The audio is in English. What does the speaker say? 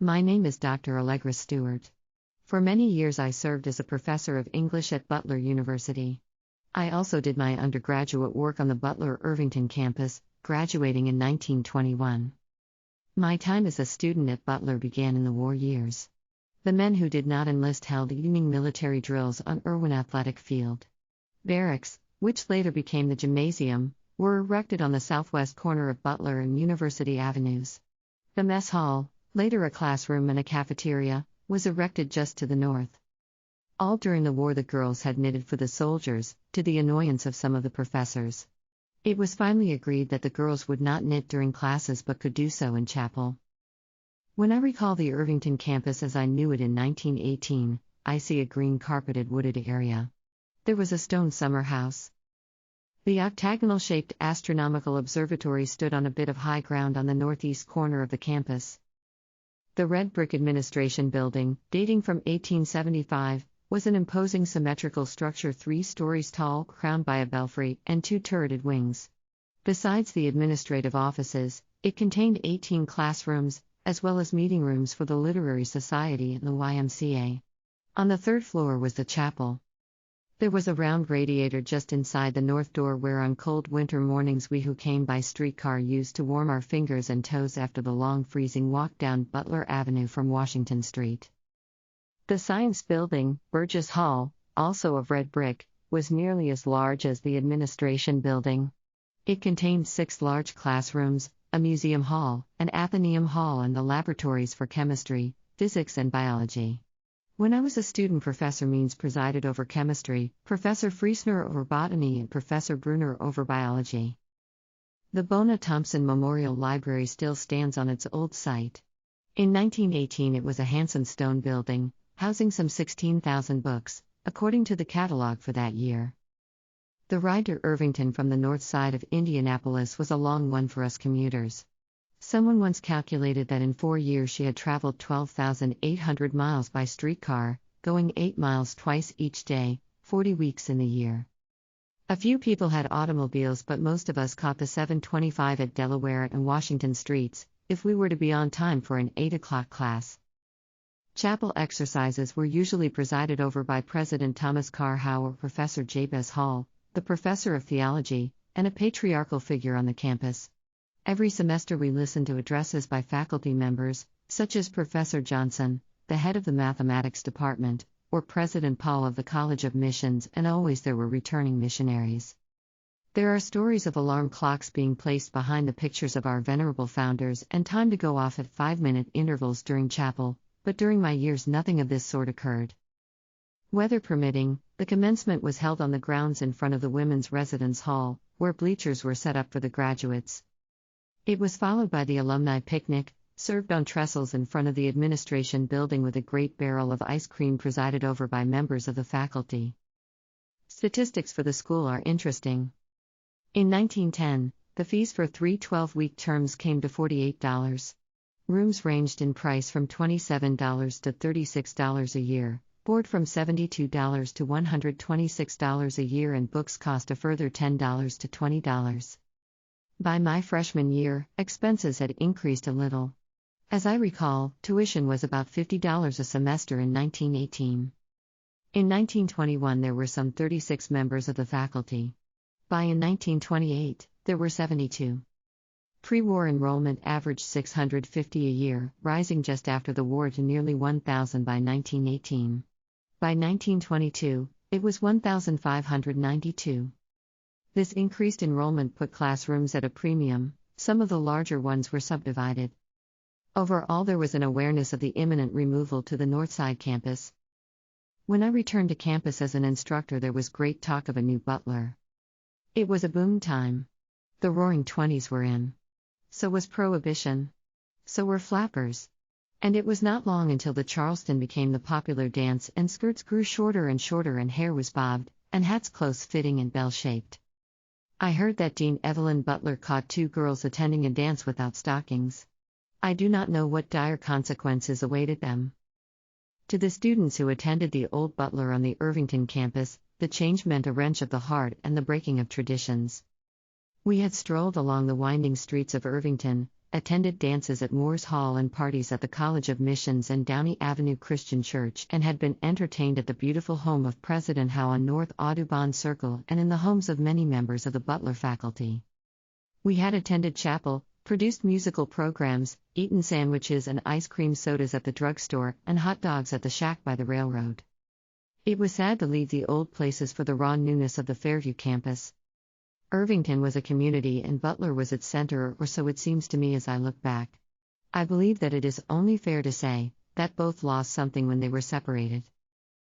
My name is Dr. Allegra Stewart. For many years I served as a professor of English at Butler University. I also did my undergraduate work on the Butler Irvington campus, graduating in 1921. My time as a student at Butler began in the war years. The men who did not enlist held evening military drills on Irwin Athletic Field. Barracks, which later became the gymnasium, were erected on the southwest corner of Butler and University Avenues. The mess hall, later a classroom and a cafeteria, was erected just to the north. All during the war the girls had knitted for the soldiers, to the annoyance of some of the professors. It was finally agreed that the girls would not knit during classes but could do so in chapel. When I recall the Irvington campus as I knew it in 1918, I see a green carpeted wooded area. There was a stone summer house. The octagonal-shaped astronomical observatory stood on a bit of high ground on the northeast corner of the campus. The red brick administration building, dating from 1875, was an imposing symmetrical structure 3 stories tall, crowned by a belfry and 2 turreted wings. Besides the administrative offices, it contained 18 classrooms, as well as meeting rooms for the Literary Society and the YMCA. On the 3rd floor was the chapel. There was a round radiator just inside the north door where on cold winter mornings we who came by streetcar used to warm our fingers and toes after the long freezing walk down Butler Avenue from Washington Street. The Science Building, Burgess Hall, also of red brick, was nearly as large as the Administration Building. It contained 6 large classrooms, a museum hall, an Athenaeum hall and the laboratories for chemistry, physics and biology. When I was a student, Professor Means presided over chemistry, Professor Friesner over botany and Professor Brunner over biology. The Bona Thompson Memorial Library still stands on its old site. In 1918 it was a handsome stone building, housing some 16,000 books, according to the catalog for that year. The ride to Irvington from the north side of Indianapolis was a long one for us commuters. Someone once calculated that in 4 years she had traveled 12,800 miles by streetcar, going 8 miles twice each day, 40 weeks in the year. A few people had automobiles, but most of us caught the 725 at Delaware and Washington streets, if we were to be on time for an 8 o'clock class. Chapel exercises were usually presided over by President Thomas Carr Howe or Professor Jabez Hall, the professor of theology, and a patriarchal figure on the campus. Every semester we listened to addresses by faculty members, such as Professor Johnson, the head of the mathematics department, or President Paul of the College of Missions, and always there were returning missionaries. There are stories of alarm clocks being placed behind the pictures of our venerable founders and time to go off at 5-minute intervals during chapel, but during my years nothing of this sort occurred. Weather permitting, the commencement was held on the grounds in front of the Women's Residence Hall, where bleachers were set up for the graduates. It was followed by the alumni picnic, served on trestles in front of the administration building with a great barrel of ice cream presided over by members of the faculty. Statistics for the school are interesting. In 1910, the fees for 3 12-week terms came to $48. Rooms ranged in price from $27 to $36 a year, board from $72 to $126 a year, and books cost a further $10 to $20. By my freshman year, expenses had increased a little. As I recall, tuition was about $50 a semester in 1918. In 1921 there were some 36 members of the faculty. By 1928, there were 72. Pre-war enrollment averaged 650 a year, rising just after the war to nearly 1,000 by 1918. By 1922, it was 1,592. This increased enrollment put classrooms at a premium. Some of the larger ones were subdivided. Overall, there was an awareness of the imminent removal to the Northside campus. When I returned to campus as an instructor, there was great talk of a new Butler. It was a boom time. The Roaring Twenties were in. So was Prohibition. So were flappers. And it was not long until the Charleston became the popular dance, and skirts grew shorter and shorter, and hair was bobbed, and hats close-fitting and bell-shaped. I heard that Dean Evelyn Butler caught 2 girls attending a dance without stockings. I do not know what dire consequences awaited them. To the students who attended the old Butler on the Irvington campus, the change meant a wrench of the heart and the breaking of traditions. We had strolled along the winding streets of Irvington, attended dances at Moores Hall and parties at the College of Missions and Downey Avenue Christian Church, and had been entertained at the beautiful home of President Howe on North Audubon Circle and in the homes of many members of the Butler faculty. We had attended chapel, produced musical programs, eaten sandwiches and ice cream sodas at the drugstore, and hot dogs at the shack by the railroad. It was sad to leave the old places for the raw newness of the Fairview campus. Irvington was a community and Butler was its center, or so it seems to me as I look back. I believe that it is only fair to say that both lost something when they were separated.